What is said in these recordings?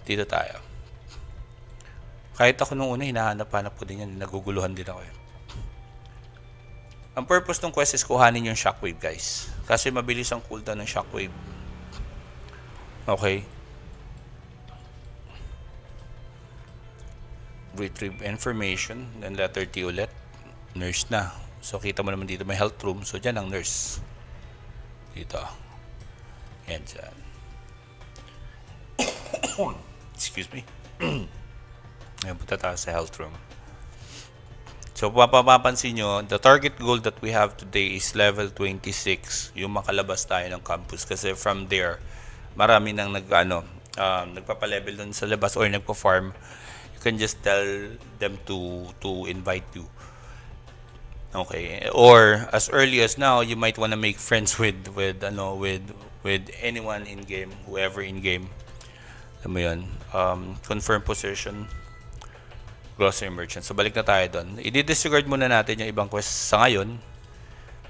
Dito tayo. Kahit ako nung una, hinahanap-hanap ko din yan. Naguguluhan din ako. Ang purpose ng quest is kuhanin yung shockwave, guys. Kasi mabilis ang cooldown ng shockwave. Okay. Retrieve information. Then letter T ulit. Nurse na. So kita mo naman dito may health room. So dyan ang nurse. Dito. Yan dyan. Excuse me. Ngayon punta tayo sa health room. So mapapansin nyo, the target goal that we have today is level 26. Yung makalabas tayo ng campus. Kasi from there, marami nang nagpapalevel dun sa labas or nagpa-farm. You can just tell them to invite you. Okay. Or as early as now, you might want to make friends with anyone in game, whoever in game. Alam mo yun. Confirm position. Grocery merchant. So balik na tayo doon. I-disregard muna natin yung ibang quest sa ngayon.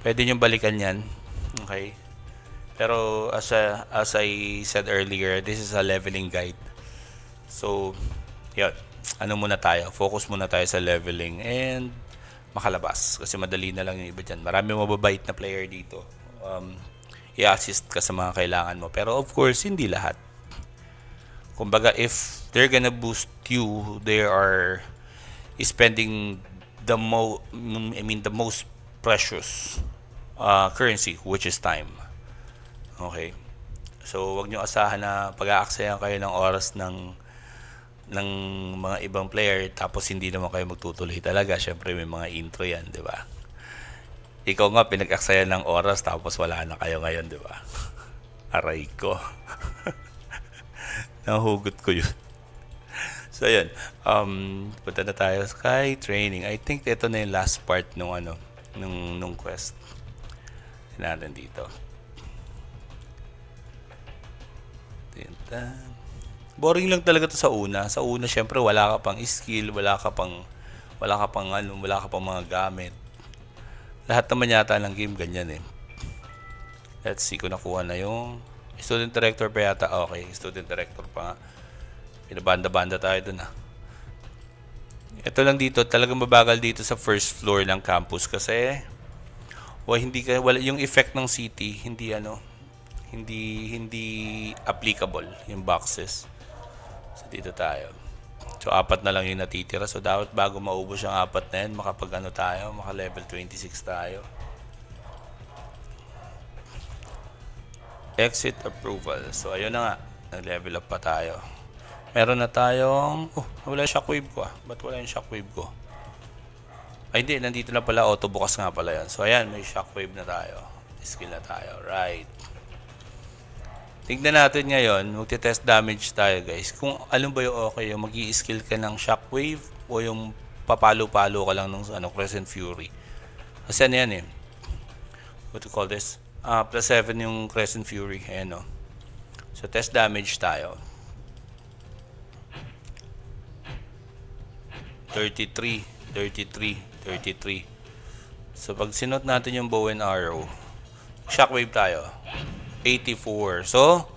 Pwede nyo balikan yan. Okay. Pero as I said earlier, this is a leveling guide. So, yun. Ano muna tayo? Focus muna tayo sa leveling and makalabas. Kasi madali na lang yung iba dyan. Marami mababait na player dito. I-assist ka sa mga kailangan mo. Pero of course, hindi lahat. Kumbaga, if they're gonna boost you, they are spending the most precious currency, which is time. Okay. So, wag nyo asahan na pag-aaksayan kayo ng oras ng mga ibang player tapos hindi naman kayo magtutuloy talaga. Syempre may mga intro yan, di ba? Ikaw nga pinag-aksayan ng oras tapos wala na kayo ngayon, di ba? Aray ko. Nahugot ko yun. So, yun. Punta na tayo kay training. I think ito na yung last part nung quest. Natin dito. Boring lang talaga to sa una. Sa una, syempre, wala ka pang skill, wala ka pang mga gamit. Lahat naman yata ng game ganyan eh. Let's see kung nakuha na yung student director pa yata. Okay, student director pa nga. Pinabanda-banda tayo dun ah. Ito lang dito, talagang mabagal dito sa first floor ng campus kasi wala yung effect ng city, hindi applicable yung boxes. So dito tayo. So 4 na lang yung natitira. So dapat bago maubos yung 4 na yan, maka level 26 tayo. Exit approval. So ayun na nga, nag-level up pa tayo. Meron na tayong wala yung shockwave ko ah. Ba't wala yung shockwave ko? Ay hindi, nandito na pala, auto bukas nga pala yan. So ayan, may shockwave na tayo. Skill na tayo, right. Tignan natin ngayon, magte-test damage tayo guys. Kung alin ba yung okay, yung mag-i-skill ka ng shockwave o yung papalo-palo ka lang ng Crescent Fury. Kasi ano yan eh. What do you call this? Plus 7 yung Crescent Fury. Ayan o. So test damage tayo. 33. So pag sinot natin yung bow and arrow, shockwave tayo. 84. So,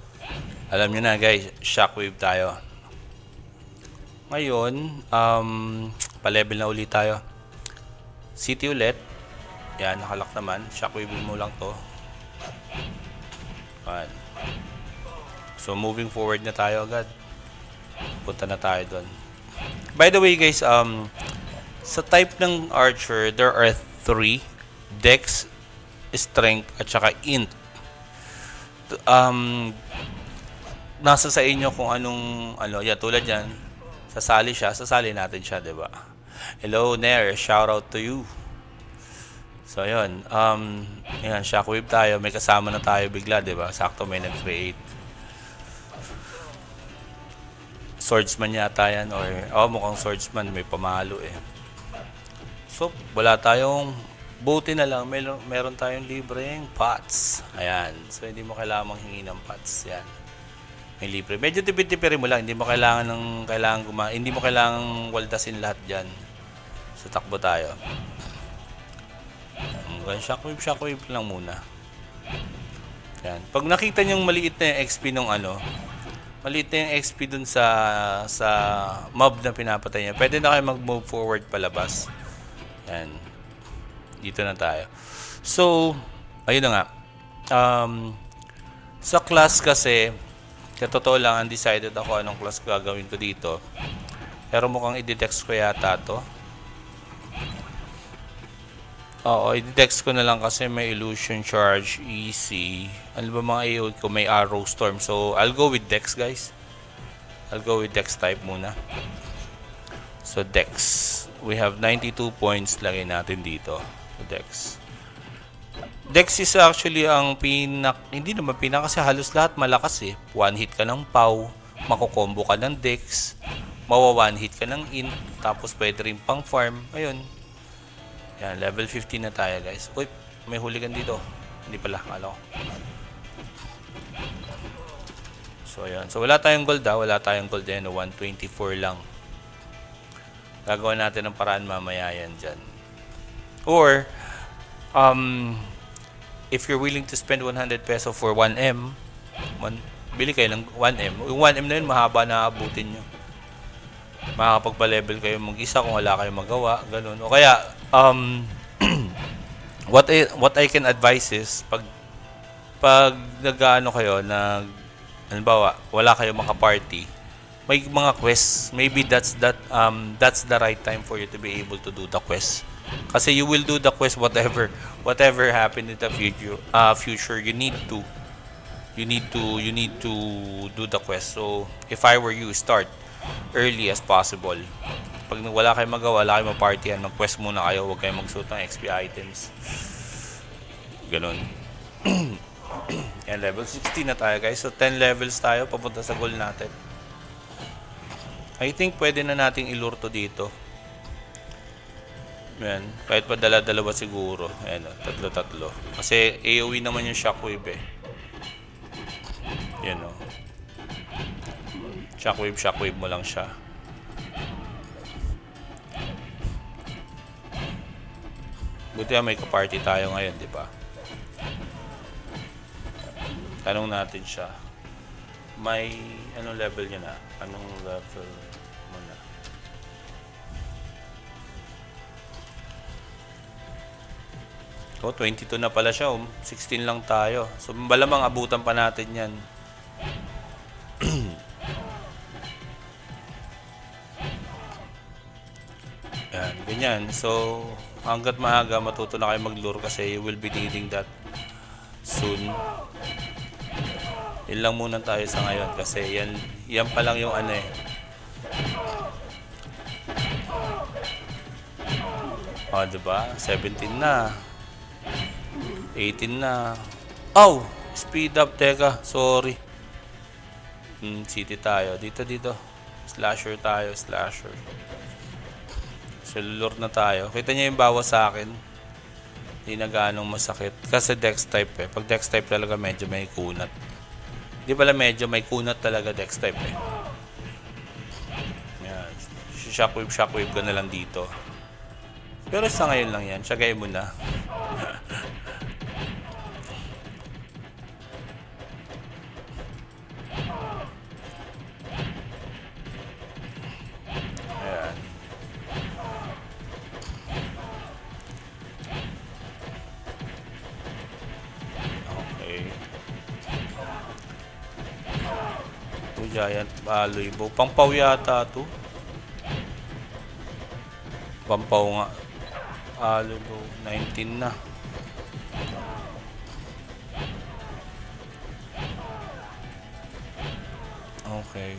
alam nyo na guys, shockwave tayo. Ngayon, pa-level na ulit tayo. City ulit. Yan, nakalak naman. Shockwave mo lang to. Yan. So, moving forward na tayo agad. Punta na tayo doon. By the way guys, sa type ng archer, there are 3. Dex, Strength, at saka Int. Nasa sa inyo kung anong tulad yan, sasali natin siya, diba? Hello Nair, shout out to you. So yun, yan, shockwave tayo, may kasama na tayo bigla, diba? Sakto may nag-create. Swordsman yata yan or mukhang swordsman, may pamalo eh. So wala tayong buti na lang, meron tayong libreng pots. Ayan. So, hindi mo kailangan manghingi ng pots. Yan. May libre. Medyo tipid-tipirin mo lang. Hindi mo kailangan waldasin lahat dyan. So, takbo tayo. Shockwave lang muna. Yan. Pag nakita niyong maliit na yung XP nung maliit na yung XP dun sa mob na pinapatay niya. Pwede na kayo mag-move forward palabas. Yan. Dito na tayo. So, ayun na nga. Sa class kasi, sa totoo lang, undecided ako anong class gagawin ko dito. Pero mukhang i-detect ko yata to. Oo, i-detect ko na lang kasi may illusion charge, easy. Ano ba mga AoE ko? May arrow storm. So, I'll go with Dex, guys. I'll go with Dex type muna. So, Dex. We have 92 points. Lagay natin dito. So, Dex. Dex is actually ang hindi naman kasi halos lahat malakas eh. One hit ka ng POW, makukombo ka ng Dex, one hit ka ng int, tapos pwede rin pang farm. Ayun. Yan, level 15 na tayo, guys. Uy, may hooligan dito. Hindi pala, kala ko. So, ayan. So, wala tayong gold Wala tayong gold yan. 124 lang. Gagawa natin ng paraan mamaya yan dyan. Or, if you're willing to spend 100 peso for 1M, bili kayo ng 1M. Yung 1M na yun, mahaba na abutin nyo. Makakapagpa-level kayo mag-isa kung wala kayong magawa. Ganun. O kaya, what I can advise is, pag nag-ano kayo, halimbawa, wala kayong maka-party, may mga quests. Maybe that's the right time for you to be able to do the quest. Kasi you will do the quest whatever happen in the future you need to do the quest. So if I were you, start early as possible. Pag wala kayong magawa, wala kayong ma-partyan, mag-quest muna kayo, huwag kayong magsuot ng XP items. Ganon. And level 16 na tayo, guys. So 10 levels tayo papunta sa goal natin. I think pwede na nating ilure to dito. Yan. Kahit pa dala-dalawa siguro. Ayan, tatlo-tatlo. Kasi AoE naman yung shockwave eh. Yan o. Shockwave mo lang siya. Buti may ka-party tayo ngayon, di ba? Tanong natin siya. May anong level niya na? Anong level mo na? Oh, 22 na pala siya. 16 lang tayo. So, malamang abutan pa natin yan. Yan, ganyan. So, hanggat maaga, matuto na kayo mag-lure kasi you will be needing that soon. Yun lang muna tayo sa ngayon kasi yan pa lang yung ano eh. O, diba? 17 na. 18 na. Oh! Speed up. Teka. Sorry. City tayo. Dito. Slasher tayo. Slasher. Cellular na tayo. Kita niyo yung bawas sa akin. Hindi na ganong masakit. Kasi Dex type eh. Pag Dex type talaga medyo may kunat. Hindi pala medyo may kunat talaga Dex type eh. Yan. Shockwave ko na lang dito. Pero sa ngayon lang yan. Tsagay mo na. Ayan. Okay. Ito giant aloy bow. Pampaw yata ito. Pampaw nga. Aloy bow. 19 na. Okay.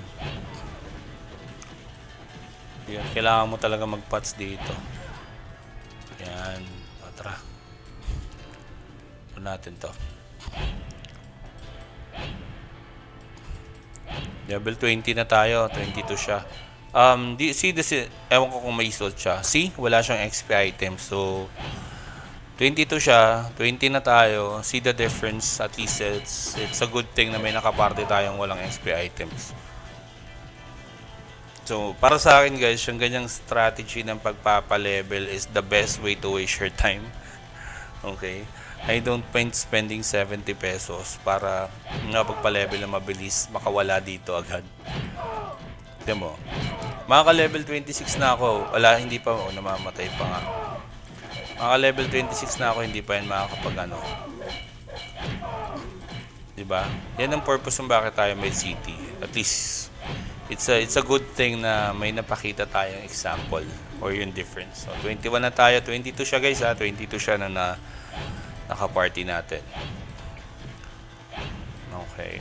Yan, kailangan mo talaga mag-pots dito. Yan. Tara. Ito natin to. Level 20 na tayo. 22 siya. Ewan ko kung may slot siya. See? Wala siyang XP item. So, 22 siya. 20 na tayo. See the difference. At least it's a good thing na may nakaparty tayong walang XP items. So, para sa akin guys, yung ganyang strategy ng pagpapalevel is the best way to waste your time. Okay? I don't mind spending 70 pesos para pagpa-level na mabilis, makawala dito agad. Tignan mo. Makaka-level 26 na ako. Wala, hindi pa. Namamatay pa nga. Makaka-level 26 na ako, hindi pa yan makakapag ano. Diba? Yan ang purpose ng bakit tayo may city. At least, it's a good thing na may napakita tayong example or yung difference. So, 21 na tayo. 22 siya guys ha. 22 siya na naka-party natin. Okay.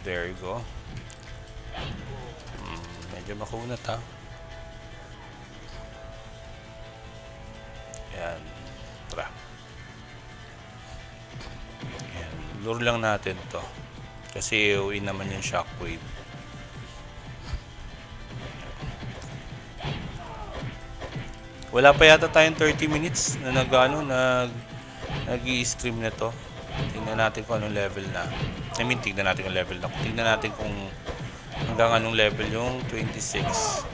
There you go. Medyo makunat ha. Yan. Tara. Yan. Lure lang natin to. Kasi uwi naman yung shockwave. Wala pa yata tayong 30 minutes na nag-i-stream na to. Tingnan natin kung anong level na. Tingnan natin kung level na. Tingnan natin kung hanggang anong level yung 26.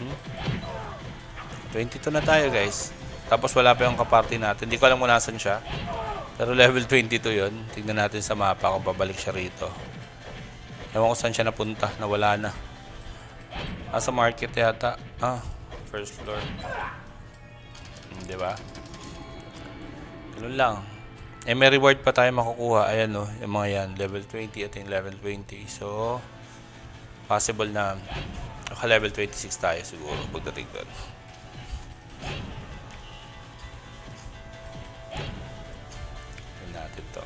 Mm-hmm. 22 na tayo guys. Tapos wala pa yung kaparty natin. Hindi ko alam kung nasan siya. Pero level 22 yon. Tingnan natin sa mapa kung babalik siya rito. Ewan ko saan siya napunta. Nawala na. Sa market yata. First floor. Diba? Ganun lang. May reward pa tayo makukuha. Ayan o. Yung mga yan. Level 20 at yung level 20. So, possible na level 26 tayo siguro pagdating doon. Natin to.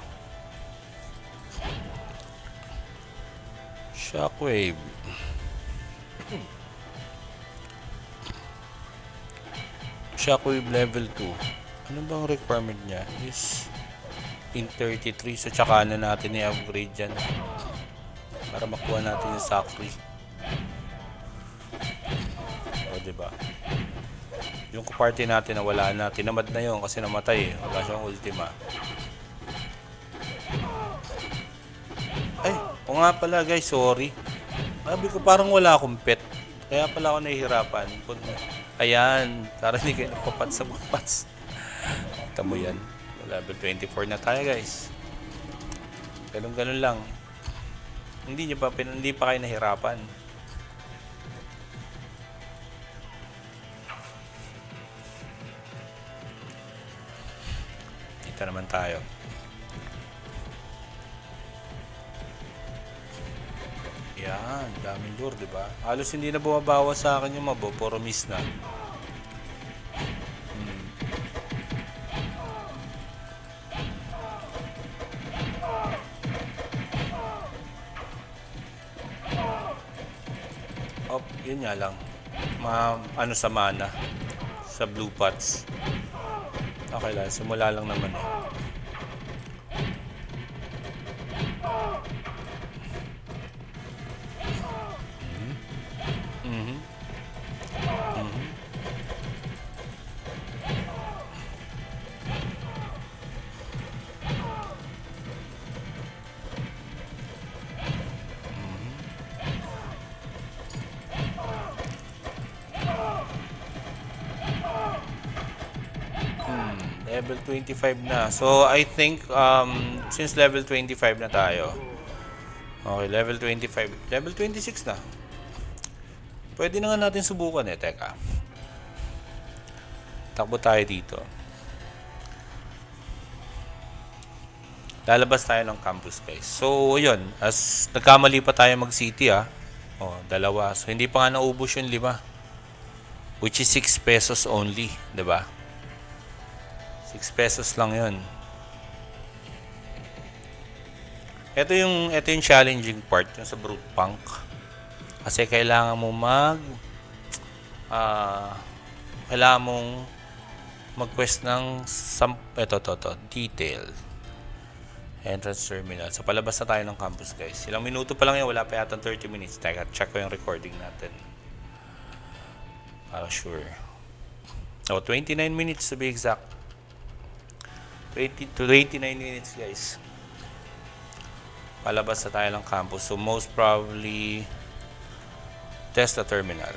Shockwave. Shockwave level 2. Ano bang requirement niya? Is in 33. So tsaka na natin i-upgrade dyan para makuha natin yung Sakri. O diba? Yung party natin na wala na. Tinamad na yun kasi namatay eh. Wala siyang ultima. Ay, o nga pala guys, sorry. Sabi ko parang wala akong pet. Kaya pala ako nahihirapan. Ayan, parang hindi kayo napapats sa mga pats. Kita mo yan. Level 24 na tayo guys. Ganun lang. Hindi pa kayo nahirapan. Dito naman tayo. Yan, daming lure, diba? Halos hindi na bumabawa sa akin yung mabo, puro miss na. Yun nga lang. Sa mana. Sa blue pots. Okay lang, simula lang naman eh. Level 25 na. So, I think, since level 25 na tayo. Okay, level 25. Level 26 na. Pwede na nga natin subukan eh. Teka. Takbo tayo dito. Lalabas tayo ng campus guys. So, yun. As nagkamali pa tayo mag-city dalawa. So, hindi pa nga naubos yung 5. Which is 6 pesos only. Diba? 6 pesos lang yun. Ito yung challenging part. Yung sa Brute Punk. Kasi kailangan mo kailangan mong mag-quest ng detail. Entrance terminal. So, palabas na tayo ng campus, guys. Ilang minuto pa lang yan. Wala pa yata 30 minutes. Teka, check ko yung recording natin. Para sure. 29 minutes to be exact. 20 to 29 minutes guys. Palabas na tayo ng campus. So most probably test the terminal.